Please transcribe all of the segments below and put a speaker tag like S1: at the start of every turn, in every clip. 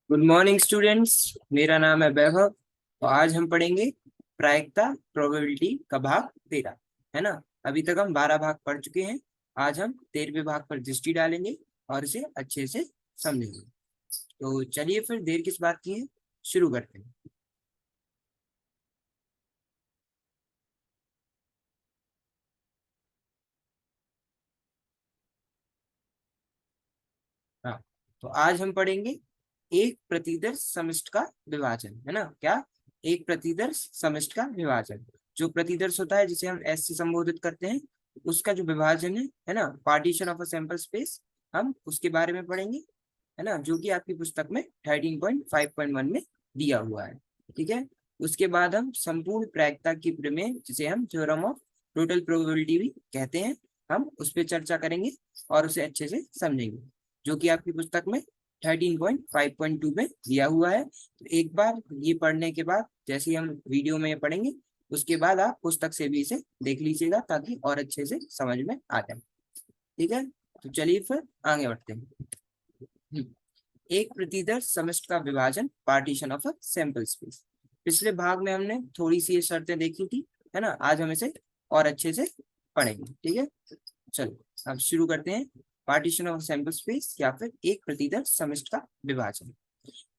S1: Good morning students. मेरा नाम है वैभव। तो आज हम पढ़ेंगे प्रायिकता प्रोबेबिलिटी का भाग 13। है ना। अभी तक हम 12 भाग पढ़ चुके हैं। आज हम 13वें भाग पर दृष्टि डालेंगे और इसे अच्छे से समझेंगे। तो चलिए फिर देर किस बात की है, शुरू करते हैं। हाँ, तो आज हम पढ़ेंगे एक प्रतिदर्श समष्टि का विभाजन। है ना, क्या? एक प्रतिदर्श समष्टि का विभाजन। जो प्रतिदर्श होता है जिसे हम एस से संबोधित करते हैं, उसका जो विभाजन है ना, partition of a sample space, हम उसके बारे में पढ़ेंगे। है ना, जो कि आपकी पुस्तक में 13.5.1 में दिया हुआ है। ठीक है। उसके बाद हम संपूर्ण प्रायिकता की प्रमेय, जिसे हम थ्योरम ऑफ टोटल प्रोबेबिलिटी भी कहते हैं, हम उस पर चर्चा करेंगे और उसे अच्छे से समझेंगे, जो कि आपकी पुस्तक में 13.5.2 में दिया हुआ है। तो एक बार ये पढ़ने के बाद, जैसे ही हम वीडियो में ये पढ़ेंगे, उसके बाद आप पुस्तक से भी इसे देख लीजिएगा ताकि और अच्छे से समझ में आ जाए। ठीक है। तो चलिए फिर आगे बढ़ते हैं। एक प्रतिदर्श समष्टि का विभाजन, partition of a sample space. पिछले भाग में हमने थोड़ी सी ये शर्तें देखी थी। है ना, आज हम इसे और अच्छे से पढ़ेंगे। ठीक है। चलो अब शुरू करते हैं। पार्टीशन ऑफ सैंपल स्पेस या फिर एक प्रतिदर्श समष्टि का विभाजन।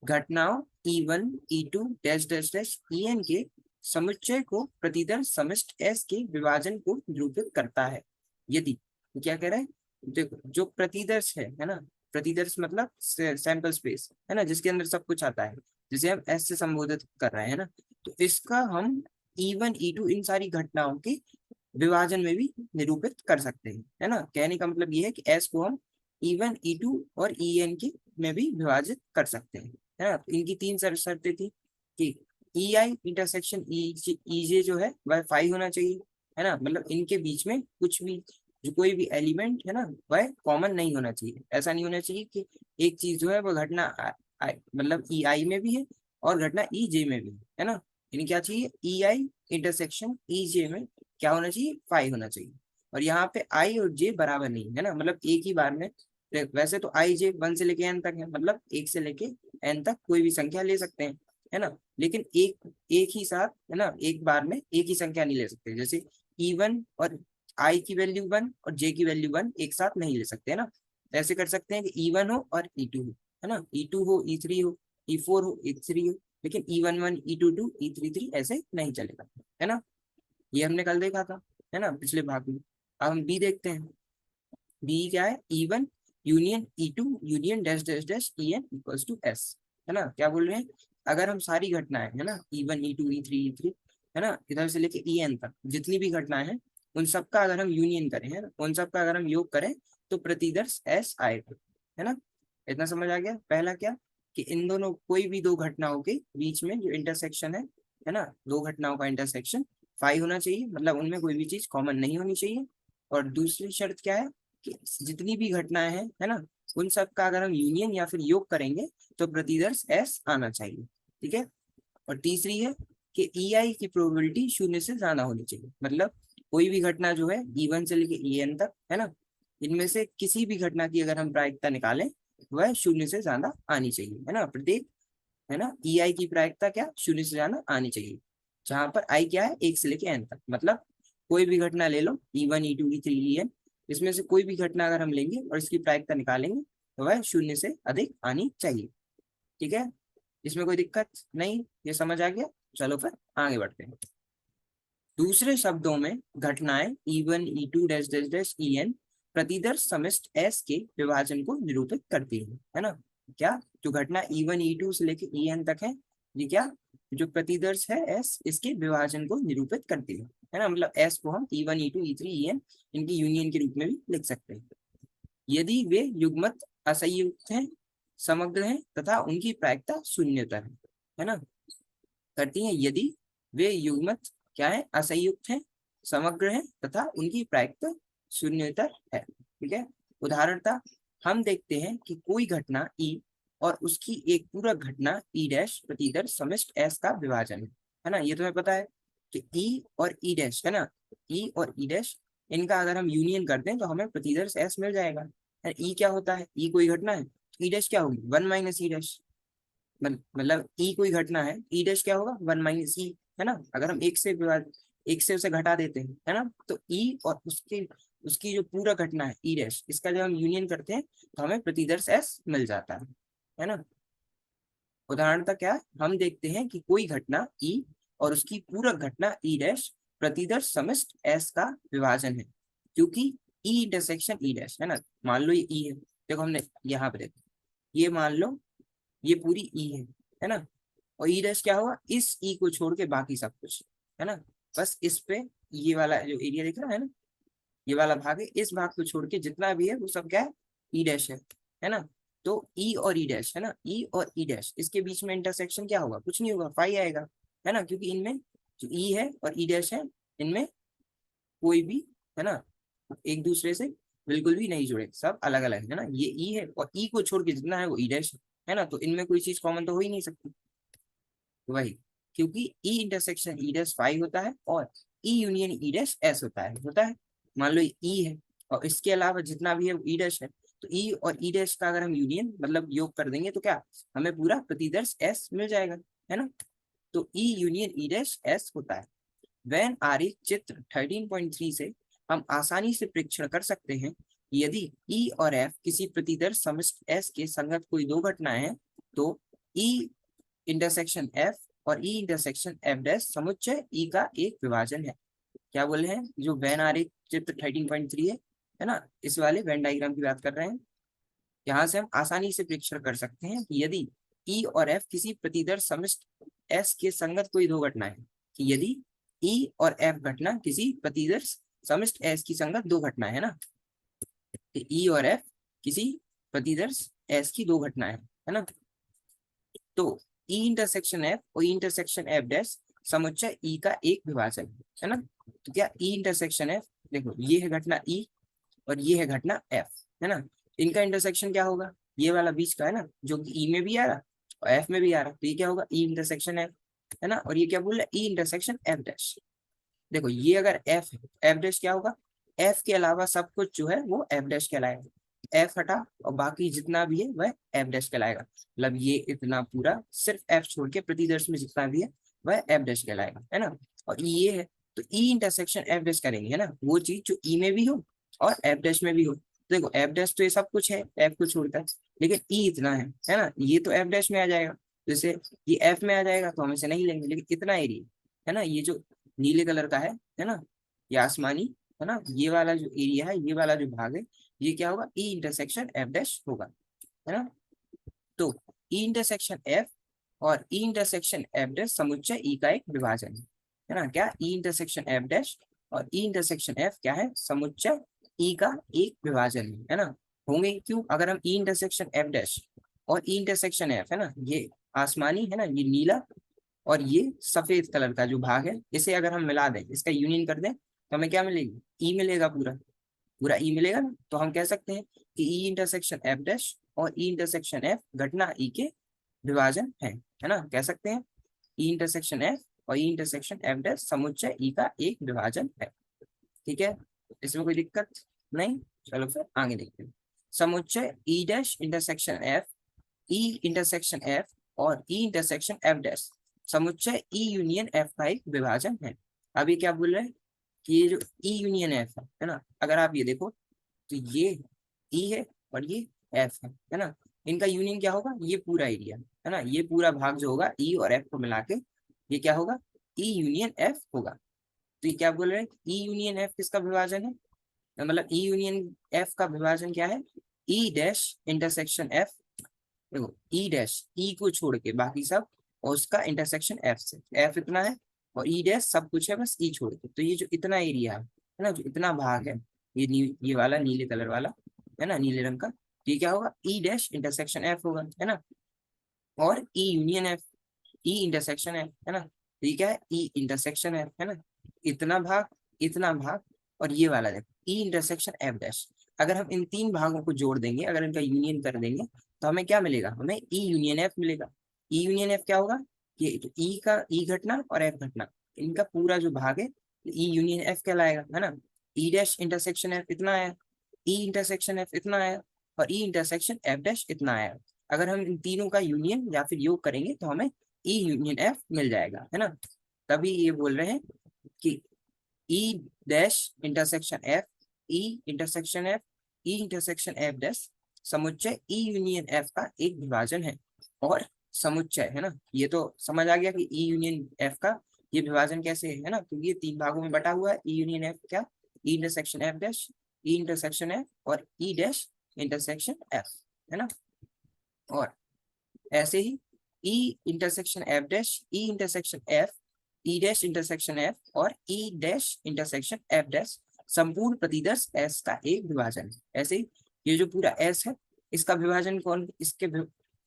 S1: घटनाओं E1 E2 dash dash dash En के समुच्चय को प्रतिदर्श समष्टि S के विभाजन को निरूपित करता है यदि, क्या कह रहा है, देखो जो प्रतिदर्श है ना, प्रतिदर्श मतलब सैंपल स्पेस है ना, जिसके अंदर सब कुछ आता है, जिसे हम एस से संबोधित कर रहे हैं ना, तो इसका हम E1 E2 इन सारी घटनाओं के विभाजन में भी निरूपित कर सकते हैं। है ना, कहने का मतलब ये है कि एस को हम E1 E2 और En के में भी विभाजित कर सकते हैं। है ना, तो इनकी तीन शर्तें थी कि EI इंटरसेक्शन EJ जो है वह 5 होना चाहिए। है ना, मतलब इनके बीच में कुछ भी, जो कोई भी एलिमेंट है ना, वह कॉमन नहीं होना चाहिए। ऐसा नहीं होना चाहिए कि एक चीज जो है वो घटना मतलब EI में भी है और घटना EJ में भी है ना। यानी क्या चाहिए, EI इंटरसेक्शन EJ में क्या होना चाहिए, 5 होना चाहिए। और यहाँ पे आई और जे बराबर नहीं है ना, मतलब एक ही बार में। वैसे तो आई जे 1 से लेके एन तक है, मतलब 1 से लेके एन तक कोई भी संख्या ले सकते हैं। है ना, लेकिन एक एक ही साथ, है ना, एक बार में एक ही संख्या नहीं ले सकते। जैसे E1 और आई की वैल्यू 1 और जे की वैल्यू 1 एक साथ नहीं ले सकते। है ना, ऐसे कर सकते हैं कि E1 हो और E2 हो। है ना, E2 हो E3 हो, E4 हो E3 हो, लेकिन E11 E22 E33 ऐसे नहीं चलेगा। है ना, ये हमने कल देखा था, है ना, पिछले भाग में। अब हम बी देखते हैं। बी क्या है, E1 union E2 union dash dash dash En equals to S. है ना, क्या बोल रहे हैं, अगर हम सारी घटनाएं, है ना, E1 E2 E3 E3, है ना, इधर से लेके En तक जितनी भी घटनाएं हैं, उन सबका अगर हम यूनियन करें, है ना, उन सबका अगर हम योग करें, तो प्रतिदर्श एस आएगा। है ना, इतना समझ आ गया। पहला क्या, कि इन दोनों कोई भी दो घटनाओं के बीच में जो इंटरसेक्शन है ना, दो घटनाओं का इंटरसेक्शन 5 होना चाहिए, मतलब उनमें कोई भी चीज कॉमन नहीं होनी चाहिए। और दूसरी शर्त क्या है, कि जितनी भी घटनाएं हैं, है ना, उन सब का अगर हम यूनियन या फिर योग करेंगे, तो प्रतिदर्श एस आना चाहिए। ठीक है। और तीसरी है कि EI की प्रोबेबिलिटी 0 से ज्यादा होनी चाहिए, मतलब कोई भी घटना जो है E1 से लेके EN तक, है ना, इनमें से किसी भी घटना की अगर हम प्रायिकता निकालें, वह 0 से ज्यादा आनी चाहिए। है ना, प्रत्येक, है ना, EI की प्रायिकता क्या 0 से ज्यादा आनी चाहिए, जहां पर आई क्या है 1 से लेके एन तक, मतलब कोई भी घटना ले लो, E1 E2 E3 EN, इसमें से कोई भी घटना अगर हम लेंगे और इसकी प्रायिकता निकालेंगे, तो वह 0 से अधिक आनी चाहिए। ठीक है, इसमें कोई दिक्कत नहीं, ये समझ आ गया। चलो फिर आगे बढ़ते हैं। दूसरे शब्दों में घटनाएं E1 E2 dash dash dash En प्रतिदर्श समष्टि S के विभाजन को निरूपित करती है ना। क्या, जो घटना E1 E2 से लेके En तक है, ये क्या, जो प्रतिदर्श है S, इसके विभाजन को निरूपित करती है ना, मतलब S को हम E1 E2 E3 En इनकी यूनियन के रूप में भी लिख सकते हैं यदि वे युग्मत असंयुक्त हैं, समग्र हैं तथा उनकी प्रायिकता शून्यतः है ना, करती हैं यदि वे युग्मत क्या है, असंयुक्त हैं, समग्र हैं तथा उनकी प्रायिकता शून्यतर है। ठीक है। उदाहरणतः हम देखते हैं कि कोई घटना E और उसकी एक पूरक घटना E डैश प्रतिदर्श समष्टि S का विभाजन है ना, ये तुम्हें पता है कि E और E डैश, है ना, E और E डैश, इनका अगर हम यूनियन करते हैं तो हमें प्रतिदर्श S मिल जाएगा। E क्या होता है, E कोई घटना है, E डैश क्या होगी 1 माइनस E डैश। मतलब ई कोई घटना है, ई डैश क्या होगा, 1 - ई, है ना। अगर हम एक से उसे घटा देते हैं, है ना, तो ई और उसकी उसकी जो पूरा घटना है ई डैश, इसका जब हम यूनियन करते हैं तो हमें प्रतिदर्श एस मिल जाता है ना। उदाहरणतः क्या हम देखते हैं कि कोई घटना ई और उसकी पूरक घटना ई डैश प्रतिदर्श समिष्ट एस का विभाजन है, क्योंकि ई इंटरसेक्शन ई डैश, है ना। मान लो ये ई है, देखो हमने यहाँ पे देखो, ये मान लो ये पूरी ई है ना। और ई डैश क्या होगा, इस ई को छोड़ के बाकी सब कुछ, है ना। बस इस पे ये वाला जो एरिया दिख रहा है ना, ये वाला भाग है, इस भाग को छोड़ के जितना भी है वो सब क्या है, ई डैश है ना। तो ई और ई डैश, है ना, ई और ई डैश, इसके बीच में इंटरसेक्शन क्या होगा, कुछ नहीं होगा, फाई आएगा, है ना, क्योंकि इनमें जो ई है और ई डैश है, इनमें कोई भी, है ना, एक दूसरे से बिल्कुल भी नहीं जुड़े, सब अलग अलग है ना। ये ई है और ई को छोड़ के जितना है वो ई डैश है ना, तो इनमें कोई चीज कॉमन तो हो ही नहीं सकती। वही, क्योंकि E intersection E dash phi होता है और E union E dash S होता है। मान लो ई है और इसके अलावा जितना भी है वो ई डैश है, तो ई और ई डैश का अगर हम यूनियन मतलब योग कर देंगे तो क्या, हमें पूरा प्रतिदर्श एस मिल जाएगा, है ना। तो ई यूनियन ई डैश एस होता है। वैन आरेख चित्र 13.3 से हम आसानी से परीक्षण कर सकते हैं कि यदि ई और एफ किसी प्रतिदर्श समिष्ट एस के संगत कोई दो घटनाएं हैं, तो ई इंटरसेक्शन एफ और ई इंटरसेक्शन एफ डैश समुच्चय ई का एक विभाजन है। क्या बोले हैं, जो वैन आरेख चित्र 13.3 है ना, इस वाले वैन डायग्राम की बात कर रहे हैं। यहाँ से हम आसानी से परीक्षण कर सकते हैं कि यदि ई और एफ किसी प्रतिदर्श समिष्ट एस के संगत कोई दो घटना है, कि यदि ई और एफ घटना किसी प्रतिदर्श समिष्ट एस की संगत दो घटना है ना, कि ई और एफ किसी प्रतिदर्श एस की दो घटना है ना, तो ई इंटरसेक्शन एफ और ई इंटरसेक्शन एफ डैश समुच्चय ई का एक विभाजन है ना। तो क्या ई इंटरसेक्शन एफ, देखो ये है घटना ई और ये है घटना एफ, है ना। इनका इंटरसेक्शन क्या होगा, ये वाला बीच का है ना, जो कि ई में भी आ रहा और एफ में भी आ रहा, तो ये क्या होगा, ई इंटरसेक्शन एफ, है ना। और ये क्या बोल रहा है, ई इंटरसेक्शन एफ डैश। देखो ये अगर एफ है, एफ डैश क्या होगा, एफ के अलावा सब कुछ जो है वो एफ डैश कहलाएगा, एफ हटा और बाकी जितना भी है वह एफ डैश कहलाएगा। मतलब ये इतना पूरा सिर्फ एफ छोड़ के प्रतिदर्श में जितना भी है वह एफ डैश कहलाएगा, है ना। और ये है, तो ई इंटरसेक्शन एफ डैश करेंगे, है ना, वो चीज जो ई में भी हो और एफ डैश में भी हो। देखो एफ डैश तो ये सब कुछ है एफ को छोड़कर, लेकिन ई इतना है ना, ये तो एफ डैश में आ जाएगा, जैसे ये एफ में आ जाएगा तो हम इसे नहीं लेंगे, लेकिन इतना एरिया, है ना, ये जो नीले कलर का है ना, ये आसमानी, है ना, ये वाला जो एरिया है, ये वाला जो भाग है, ये क्या होगा, ई इंटरसेक्शन एफ डैश होगा, है ना। तो ई इंटरसेक्शन एफ और ई इंटरसेक्शन एफ डैश समुच्चय ई का एक विभाजन है ना। क्या ई इंटरसेक्शन एफ डैश और ई इंटरसेक्शन एफ क्या है, समुच्चय ई का एक विभाजन है ना। होंगे क्यों, अगर हम ई इंटरसेक्शन एफ डैश और ई इंटरसेक्शन एफ, है ना, ये आसमानी है ना, ये नीला और ये सफेद कलर का जो भाग है, इसे अगर हम मिला दें, इसका यूनियन कर दें, तो हमें क्या मिलेगी, ई मिलेगा, पूरा पूरा ई मिलेगा ना। तो हम कह सकते हैं कि ई इंटरसेक्शन एफ डैश और ई इंटरसेक्शन एफ घटना ई के विभाजन है ना, कह सकते हैं ई इंटरसेक्शन एफ और ई इंटरसेक्शन एफ डैश समुच्चय ई का एक विभाजन है। ठीक है, इसमें कोई दिक्कत नहीं। चलो फिर आगे देखते हैं। समुच्चय ई डैश इंटरसेक्शन एफ, ई इंटरसेक्शन एफ और ई इंटरसेक्शन एफ डैश समुच्चय ई यूनियन एफ का एक विभाजन है। अब ये क्या बोल रहे हैं कि ये जो ई यूनियन एफ है ना, अगर आप ये देखो तो ये ई है और ये एफ है ना, इनका यूनियन क्या होगा, ये पूरा एरिया, है ना, ये पूरा भाग जो होगा ई और एफ को मिला के ये क्या होगा, ई यूनियन एफ होगा। तो ये क्या बोल रहे हैं, ई यूनियन एफ किसका विभाजन है, मतलब ई यूनियन एफ का विभाजन क्या है, ई डैश इंटरसेक्शन एफ। देखो ई डैश, ई को छोड़ के बाकी सब और उसका इंटरसेक्शन एफ से, एफ इतना है और ई डैश सब कुछ है बस ई छोड़ के, तो ये जो इतना एरिया है ना, जो इतना भाग है, ये वाला नीले कलर वाला, है ना, नीले रंग का, तो ये क्या होगा, ई डैश इंटरसेक्शन एफ होगा, है ना। और E union F, E intersection है ना, तो ये क्या है, ई इंटरसेक्शन है ना। इतना भाग और ये वाला देखो ई इंटरसेक्शन एफ डैश, अगर हम इन तीन भागों को जोड़ देंगे, अगर इनका यूनियन कर देंगे, तो हमें क्या मिलेगा, हमें ई यूनियन एफ मिलेगा। ई यूनियन एफ क्या होगा, ये तो ई का ई घटना और एफ घटना, इनका पूरा जो भाग है ई यूनियन एफ कहलाएगा, है ना। ई डैश इंटरसेक्शन एफ इतना है, ई इंटरसेक्शन एफ इतना है और ई इंटरसेक्शन एफ डैश इतना है। अगर हम इन तीनों का यूनियन या फिर योग करेंगे तो हमें ई यूनियन एफ मिल जाएगा, है ना। तभी ये बोल रहे हैं कि ई डैश इंटरसेक्शन एफ, ई इंटरसेक्शन एफ, ई इंटरसेक्शन एफ डैश समुच्चय ई यूनियन एफ का एक विभाजन है। और समुच्चय, है ना, ये तो समझ आ गया कि ई यूनियन एफ का ये विभाजन कैसे है ना, क्योंकि ये तीन भागों में बटा हुआ है। ई यूनियन एफ क्या, E intersection F dash, E intersection F और ई डैश इंटरसेक्शन एफ, है ना। और ऐसे ही E intersection F dash, E intersection F, E dash intersection F और E dash intersection F dash संपूर्ण प्रतिदर्श एस का एक विभाजन है। ऐसे ही ये जो पूरा एस है इसका विभाजन कौन,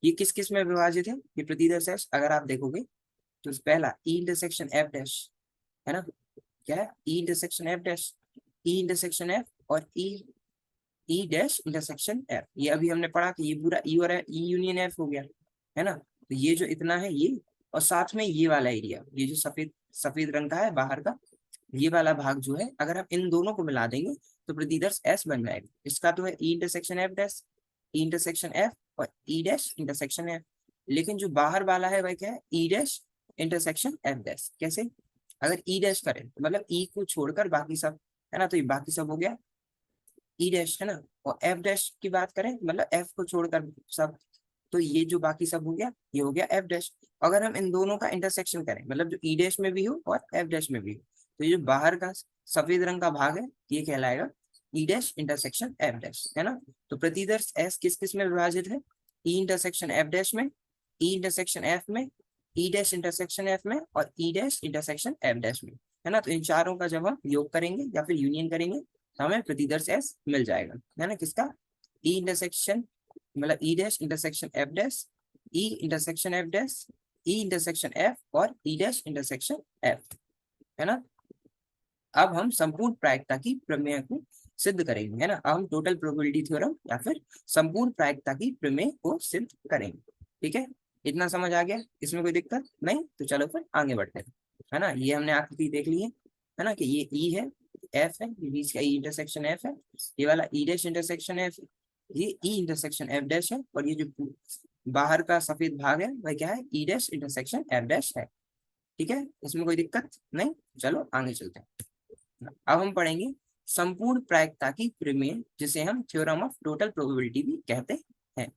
S1: ये किस किस में विभाजित है, ये प्रतिदर्श एस अगर आप देखोगे तो पहला ई इंटरसेक्शन एफ डैश, है ना, क्या है ई intersection F dash, E intersection F और ई डैश इंटरसेक्शन एफ। ये अभी हमने पढ़ा कि ये पूरा ई और ई यूनियन एफ हो गया, है ना। तो ये जो इतना है ये, और साथ में ये वाला एरिया, ये जो सफेद सफेद रंग का है बाहर का, ये वाला भाग जो है अगर हम इन दोनों को मिला देंगे तो प्रतिदर्श एस बन जाएगा। इसका तो है ई intersection F dash, E intersection F और ई डैश इंटरसेक्शन एफ। लेकिन जो बाहर वाला है वह क्या है, ई डैश इंटरसेक्शन एफ डैश। कैसे, अगर ई डैश करें तो मतलब ई को छोड़कर बाकी सब, है ना, तो ये बाकी सब हो गया ई डैश, है ना। और एफ डैश की बात करें मतलब एफ को छोड़कर सब, तो ये जो बाकी सब हो गया ये हो गया एफ डैश। अगर हम इन दोनों का इंटरसेक्शन करें मतलब जो ई डैश में भी हो और एफ डैश में भी हो, तो ये जो बाहर का सफेद रंग का भाग है ये कहलाएगा ई डैश इंटरसेक्शन एफ डैश, है ना। तो प्रतिदर्श एस किस किस में विभाजित है, ई इंटरसेक्शन एफ डैश में, ई इंटरसेक्शन एफ में, ई डैश इंटरसेक्शन एफ में और E dash intersection F dash में, है ना। तो इन चारों का जब हम योग करेंगे या फिर यूनियन करेंगे तो हमें प्रतिदर्श एस मिल जाएगा, है ना। किसका, ई इंटरसेक्शन मतलब ई dash intersection F dash, E intersection F dash, E intersection F और ई डैश इंटरसेक्शन एफ, है ना। अब हम संपूर्ण प्रायिकता की प्रमेय को सिद्ध करेंगे, है ना। अब हम टोटल प्रोबेबिलिटी थ्योरम या फिर संपूर्ण प्रायिकता की प्रमेय को सिद्ध करेंगे। ठीक है, इतना समझ आ गया, इसमें कोई दिक्कत नहीं, तो चलो फिर आगे बढ़ते हैं, है ना। ये हमने आकृति देख ली है ना, कि ये ई है, एफ है, ये बीच का ई इंटरसेक्शन एफ है, ये वाला ई डैश इंटरसेक्शन एफ, ये ई इंटरसेक्शन एफ डैश है, और ये जो बाहर का सफेद भाग है वह क्या है, ई डैश इंटरसेक्शन एफ डैश है। ठीक है, इसमें कोई दिक्कत नहीं, चलो आगे चलते हैं। अब हम पढ़ेंगे संपूर्ण प्रायिकता की प्रमेय, जिसे हम थ्योरम ऑफ टोटल प्रोबेबिलिटी भी कहते हैं।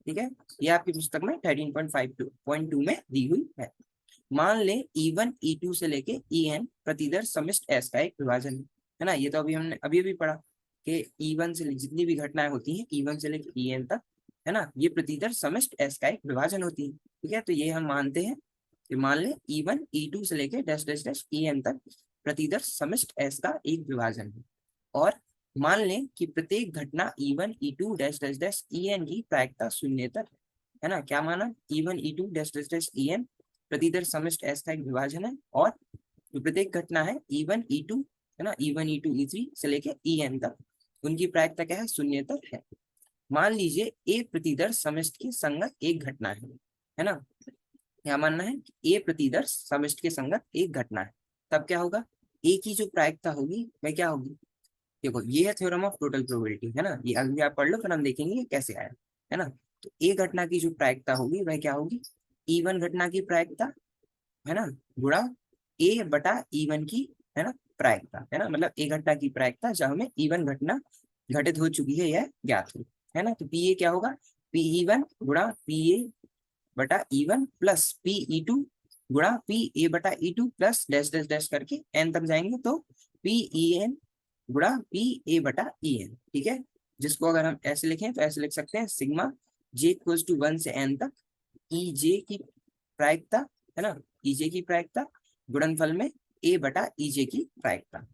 S1: ठीक है, ये आपकी पुस्तक में 13.52 में दी हुई है। मान ले E1 E2 से लेके En प्रतिदर्श समिष्ट एस का एक विभाजन है ना। ये तो अभी हमने अभी अभी पढ़ा कि E1 से जितनी भी घटनाएं होती हैं E1 से लेके En तक, है ना, ये प्रतिदर्श समिष्ट एस का एक विभाजन होती है। ठीक है, तो ये हम मानते हैं कि मान ले E1 E2 से लेके डैश डैश डैश En तक प्रतिदर्श समिष्ट एस का एक विभाजन है। और मान लें कि प्रत्येक घटना E1 E2 dash dash dash En की प्रायिकता शून्य तक है ना। क्या माना, E1 E2 dash dash dash En प्रतिदर्श समिष्ट एस का एक विभाजन है, और जो प्रत्येक घटना है E1 E2, है ना, E1 E2 E3 से लेके En तक उनकी प्रायिकता क्या है, शून्य तक है। मान लीजिए एक प्रतिदर्श समिष्ट की संगत एक घटना है ना। क्या मानना है, ए प्रतिदर्श समिष्ट के संगत एक घटना है, तब क्या होगा, ए की जो प्रायिकता होगी वह क्या होगी। देखो ये है थ्योरम ऑफ टोटल प्रोबेबिलिटी, है ना, ये अभी आप पढ़ लो फिर हम देखेंगे ये कैसे आया, है ना। तो ए घटना की जो प्रायिकता होगी वह क्या होगी, E1 घटना की प्रायिकता, है ना, गुणा ए बटा E1 की, है ना, प्रायिकता, है ना। मतलब ए घटना की प्रायिकता जब हमें E1 घटना घटित हो चुकी है यह ज्ञात हुई, है ना। तो पी ए क्या होगा, Pe1 गुणा पी ए बटा E1 प्लस Pe2 गुणा पी ए बटा E2 plus dash dash dash करके एन तक जाएंगे तो Pe गुणा पी ए बटा En। ठीक है, जिसको अगर हम ऐसे लिखें तो ऐसे लिख सकते हैं सिग्मा जे इक्वल्स टू 1 से n तक ई जे की प्रायिकता, है ना, ई जे की प्रायिकता गुणनफल में ए बटा ई जे की प्रायिकता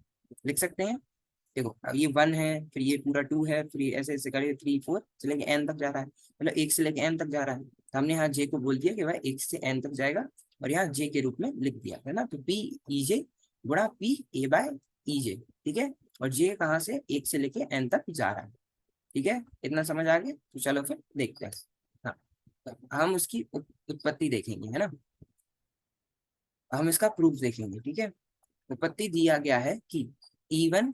S1: लिख सकते हैं। देखो अब ये 1 है, फिर ये पूरा 2 है, फिर ऐसे ऐसे करके 3 4 से लेके n तक जा रहा है, मतलब 1 से लेके n तक जा रहा है, तो हमने यहाँ j को बोल दिया कि वह 1 से n तक जाएगा, और यहाँ j के रूप में लिख दिया, है ना। तो पी ई जे गुणा पी ए बाय ई जे, ठीक है, और j कहाँ से 1 से लेके n तक जा रहा है। ठीक है, इतना समझ आ गया, तो चलो फिर देखते हैं। हाँ, तो हम उसकी उत्पत्ति देखेंगे, है ना, हम इसका प्रूफ देखेंगे। ठीक है, उत्पत्ति दिया गया है कि E1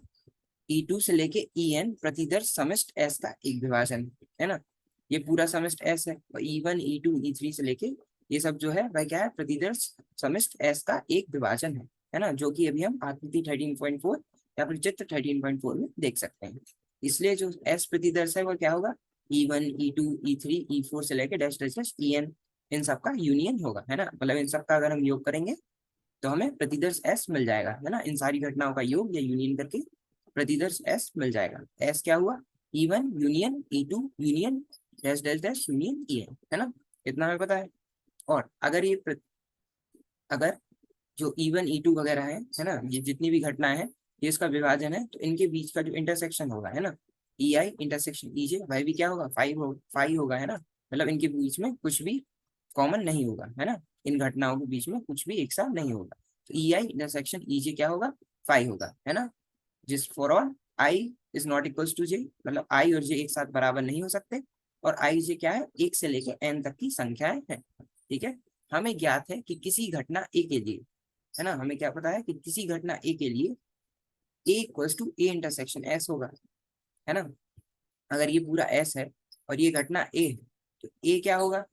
S1: E2 से लेके En प्रतिदर्श समिष्ट S का एक विभाजन है ना। ये पूरा समिष्ट एस है, और E1 E2 E3 से लेके ये सब जो है वह क्या है, प्रतिदर्श समिष्ट एस का एक विभाजन है ना, जो कि अभी हम आकृति 13.4 या फिर चित्र 13.4 में देख सकते हैं। इसलिए जो एस प्रतिदर्श है वो क्या होगा, E1 E2 E3 E4 से लेके डैश डैश डैश En, इन सब का यूनियन होगा, है ना। मतलब इन सब का अगर हम योग करेंगे तो हमें प्रतिदर्श एस मिल जाएगा, है ना। इन सारी घटनाओं का योग या यूनियन करके प्रतिदर्श एस मिल जाएगा। एस क्या हुआ, E1 union E2 union dash dash dash union En, है ना। इतना हमें पता है। और अगर अगर जो E1 E2 वगैरह है ना, ये जितनी भी घटनाएं हैं, ये इसका विभाजन है, तो इनके बीच का जो इंटरसेक्शन होगा, है ना, EI इंटरसेक्शन EJ, वह भी क्या होगा, 5 होगा, है ना। मतलब इनके बीच में कुछ भी कॉमन नहीं होगा, है ना। इन घटनाओं के बीच में कुछ भी एक साथ नहीं होगा, तो EI इंटरसेक्शन EJ क्या होगा, 5 होगा, है ना। जिस for all i is not equals to j, मतलब आई और जे एक साथ बराबर नहीं हो सकते, और आई जे क्या है, एक से लेकर एन तक की संख्याएं हैं। ठीक है। हमें ज्ञात है कि किसी घटना ए के लिए, है ना, हमें क्या पता है कि किसी घटना ए के लिए A equals to A intersection S होगा, है ना। अगर ये पूरा एस है और ये घटना ए है, तो ए क्या होगा,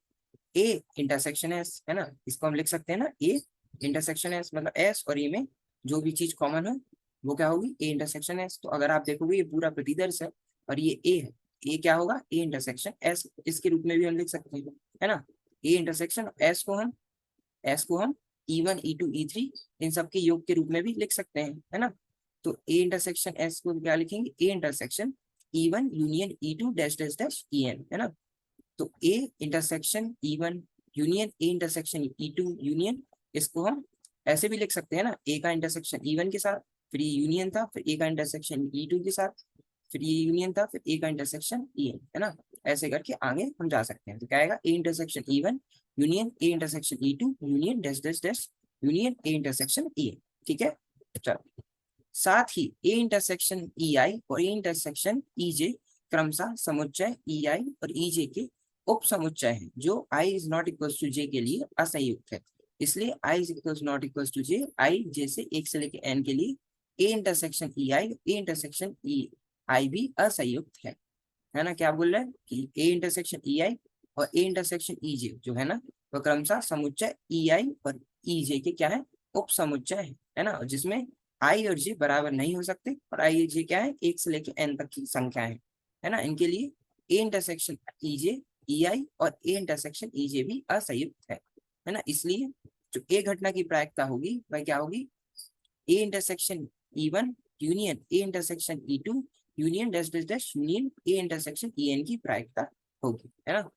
S1: ए इंटरसेक्शन एस, है ना। इसको हम लिख सकते हैं ना, ए इंटरसेक्शन एस, मतलब एस और ए में जो भी चीज कॉमन हो वो क्या होगी, ए इंटरसेक्शन एस। तो अगर आप देखोगे ये पूरा प्रतिदर्श है और ये ए है, ए क्या होगा, ए इंटरसेक्शन एस, इसके रूप में भी हम लिख सकते हैं, है ना। ए इंटरसेक्शन एस को हम E1 E2 E3 इन सब के योग के रूप में भी लिख सकते हैं, है ना। तो ए इंटरसेक्शन एस को क्या लिखेंगे, A intersection E1 union E2 dash dash dash En, है ना। तो A intersection E1 union A intersection E2 union, इसको हम ऐसे भी लिख सकते हैं ना, ए का इंटरसेक्शन E1 के साथ, फिर ये यूनियन था, फिर ए का इंटरसेक्शन E2 के साथ, फिर ये यूनियन था, फिर ए का इंटरसेक्शन En, है ना। ऐसे करके आगे हम जा सकते हैं। तो क्या आएगा, A intersection E1 union A intersection E2 union dash dash dash union A intersection En। ठीक है। चलो, साथ ही ए इंटरसेक्शन EI और ए इंटरसेक्शन EJ क्रमशः समुच्चय EI और EJ के उप समुच्चय हैं, जो I is not equal to J के लिए असंयुक्त है। इसलिए I is equal not equal to J, I J से 1 से लेकर N के लिए A intersection EI A intersection EI भी असंयुक्त है ना। क्या बोल रहे हैं कि ए इंटरसेक्शन EI और ए इंटरसेक्शन EJ जो है ना, वो क्रमशः समुच्चय EI और EJ के क्या है, उप समुच्चय है ना, जिसमें आई और जे बराबर नहीं हो सकते, और आई और जे क्या है, 1 से लेकर एन तक की संख्या है ना। इनके लिए ए इंटरसेक्शन EJ EI और ए इंटरसेक्शन EJ भी असंयुक्त है ना। इसलिए जो ए घटना की प्रायिकता होगी वह क्या होगी, A intersection E1 union A intersection E2 union dash dash dash union A intersection En की प्रायिकता होगी, है ना।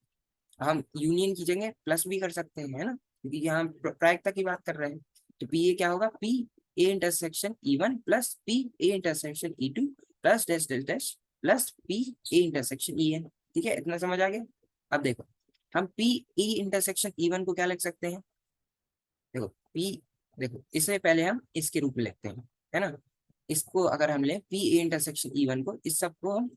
S1: हम यूनियन की जगह प्लस भी कर सकते हैं, है ना, क्योंकि यहाँ हम प्रायिकता की बात कर रहे हैं। तो पी ए क्या होगा, P A intersection E1 plus P A intersection E2 plus dash dash dash plus P A intersection En। ठीक है, इतना समझ आ गया। अब देखो, हम पी ए इंटरसेक्शन E1 को क्या लिख सकते हैं, देखो पी, देखो इससे पहले हम इसके रूप में लिखते हैं, है ना। इसको अगर हम ले पी ए इंटरसेक्शन E1 को, इस सब को हम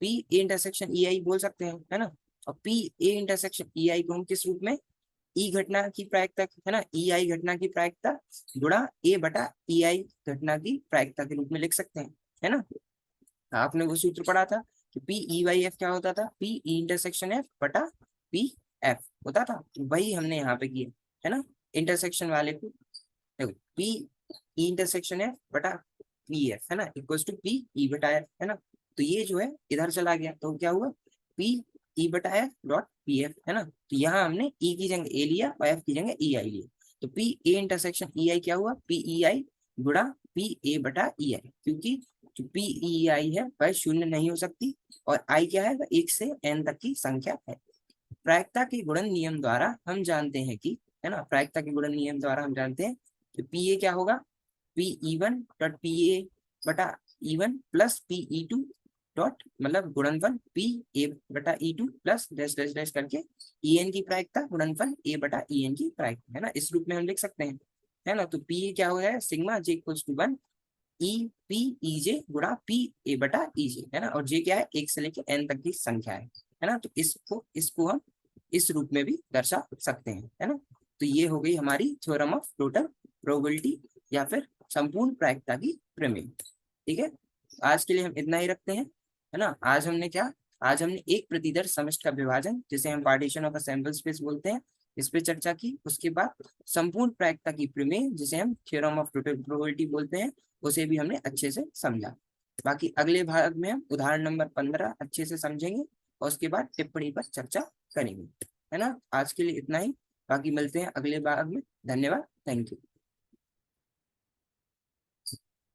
S1: पी ए इंटरसेक्शन EI बोल सकते हैं, है ना। और पी ए इंटरसेक्शन EI को हम किस रूप में, ई घटना की प्रायिकता, है ना, EI घटना की प्रायिकता गुणा ए बटा EI घटना की प्रायिकता के रूप में लिख सकते हैं, है ना। आपने वो सूत्र पढ़ा था कि PE/F क्या होता था, पी ई इंटरसेक्शन एफ बटा पी एफ होता था, तो वही हमने यहाँ पे किया, है ना। इंटरसेक्शन वाले को देखो, पी ई इंटरसेक्शन एफ बटा पी एफ, है ना, इक्वल्स टू पी ई बटा एफ, है ना। तो ये जो है इधर चला गया, तो क्या हुआ, पी ई बटा एफ डॉट पी एफ, है ना। तो यहाँ हमने ई की जगह ए लिया और एफ की जगह ई आई लिया, तो पी ए इंटरसेक्शन ई आई क्या हुआ, पी ई आई गुणा पी ए बटा ई आई, क्योंकि जो पी ई आई है वह शून्य नहीं हो सकती, और आई क्या है, वह 1 से n तक की संख्या है। प्रायिकता के गुणन नियम द्वारा हम जानते हैं कि, है ना, प्रायिकता के गुणन नियम द्वारा हम जानते हैं कि पी ए क्या होगा, P E one dot P A बटा E1 plus P E to dot, मतलब गुणनफल पी ए बटा E2 plus dash dash dash करके En की प्रायिकता गुणनफल ए बटा En की प्रायिकता, है ना, इस रूप में हम लिख सकते हैं, है ना। तो पी क्या हो गया, sigma j equals to 1 E P E j गुणा पी ए बटा ई जे, है ना। और जे क्या है, 1 से लेकर n तक की संख्या है ना। तो इसको हम इस रूप में भी दर्शा सकते हैं, है ना। तो ये हो गई हमारी थ्योरम ऑफ टोटल प्रोबेबिलिटी या फिर संपूर्ण प्रायिकता की प्रमेय। ठीक है, आज के लिए हम इतना ही रखते हैं, है ना। आज हमने क्या आज हमने एक प्रतिदर्श समष्टि का विभाजन, जिसे हम partition of a sample space बोलते हैं, इस पे चर्चा की। उसके बाद संपूर्ण प्रायिकता की प्रमेय, जिसे हम थ्योरम ऑफ प्रोबेबिलिटी बोलते हैं, उसे भी हमने अच्छे से समझा। बाकी अगले भाग में हम उदाहरण नंबर 15 अच्छे से समझेंगे और उसके बाद टिप्पणी पर चर्चा करेंगे, है ना। आज के लिए इतना ही, बाकी मिलते हैं अगले भाग में। धन्यवाद, थैंक यू।